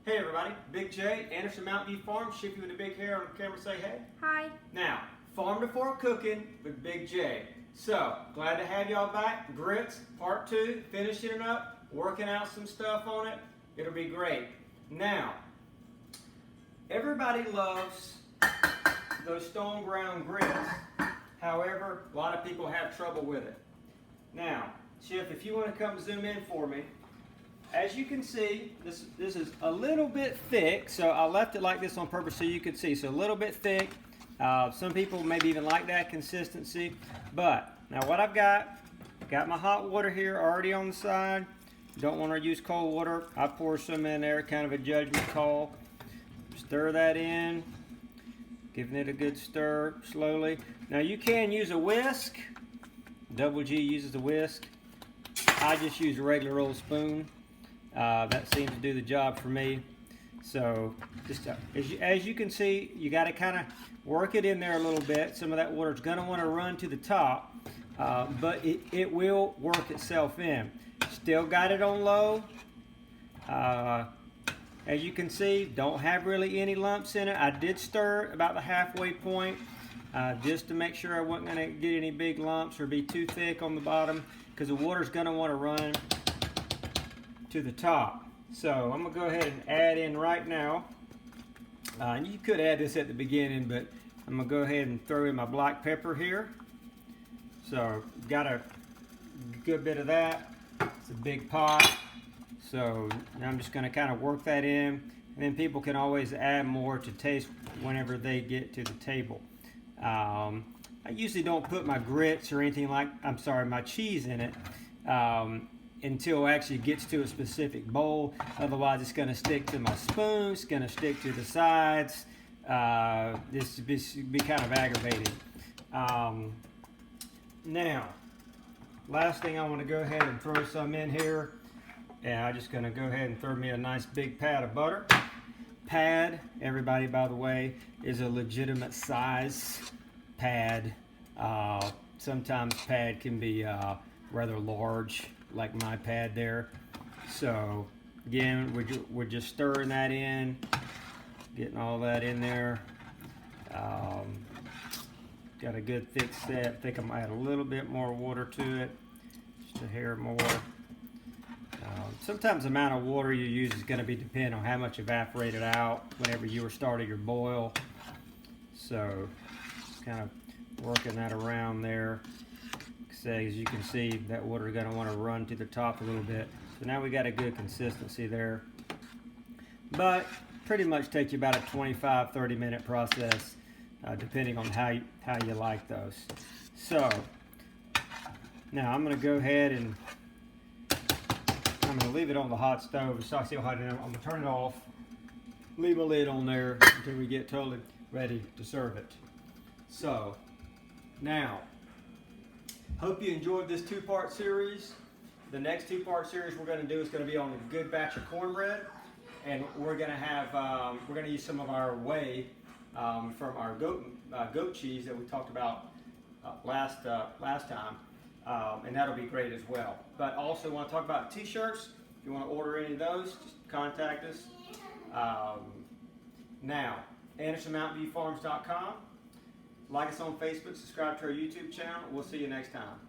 Hey everybody, Big J, Anderson Mountain View Farm, Shifty with the big hair on the camera, say hey. Hi. Now, farm to fork cooking with Big J. So, glad to have y'all back. Grits, part 2, finishing it up, working out some stuff on it. It'll be great. Now, everybody loves those stone ground grits. However, a lot of people have trouble with it. Now, Chef, if you want to come zoom in for me, as you can see, this is a little bit thick, so I left it like this on purpose so you could see. So a little bit thick. Some people maybe even like that consistency. But now what I've got my hot water here already on the side. Don't want to use cold water. I pour some in there, kind of a judgment call. Stir that in, giving it a good stir slowly. Now you can use a whisk. Double G uses a whisk. I just use a regular old spoon. That seems to do the job for me. So just as you can see, you got to kind of work it in there a little bit. Some of that water is going to want to run to the top, but it will work itself in. Still got it on low. As you can see, don't have really any lumps in it. I did stir about the halfway point just to make sure I wasn't going to get any big lumps or be too thick on the bottom, because the water is going to want to run to the top. So I'm gonna go ahead and add in right now. You could add this at the beginning, but I'm gonna go ahead and throw in my black pepper here. So got a good bit of that. It's a big pot. So now I'm just gonna kind of work that in, and then people can always add more to taste whenever they get to the table. I usually don't put my grits or anything my cheese in it. Until it actually gets to a specific bowl. Otherwise it's going to stick to my spoon, it's going to stick to the sides. This would be kind of aggravating. Now, last thing, I want to go ahead and throw some in here. And I'm just going to go ahead and throw me a nice big pad of butter. Pad, everybody, by the way, is a legitimate size pad. Sometimes pad can be rather large, like my pad there. So again, we're just stirring that in, getting all that in there. Got a good thick set. I think I'm gonna add a little bit more water to it, just a hair more. Sometimes the amount of water you use is going to be dependent on how much evaporated out whenever you were starting your boil. So kind of working that around there. As you can see, that water is going to want to run to the top a little bit. So now we got a good consistency there. But pretty much takes you about a 25-30 minute process, depending on how you like those. So now I'm going to go ahead and I'm going to leave it on the hot stove. So I see how hot it is. I'm going to turn it off, leave a lid on there until we get totally ready to serve it. So now, hope you enjoyed this 2-part series. The next 2-part series we're going to do is going to be on a good batch of cornbread, and we're going to have we're going to use some of our whey from our goat cheese that we talked about last time, and that'll be great as well. But also want to talk about t-shirts. If you want to order any of those, just contact us. Now, AndersonMountainViewFarms.com. Like us on Facebook, subscribe to our YouTube channel. We'll see you next time.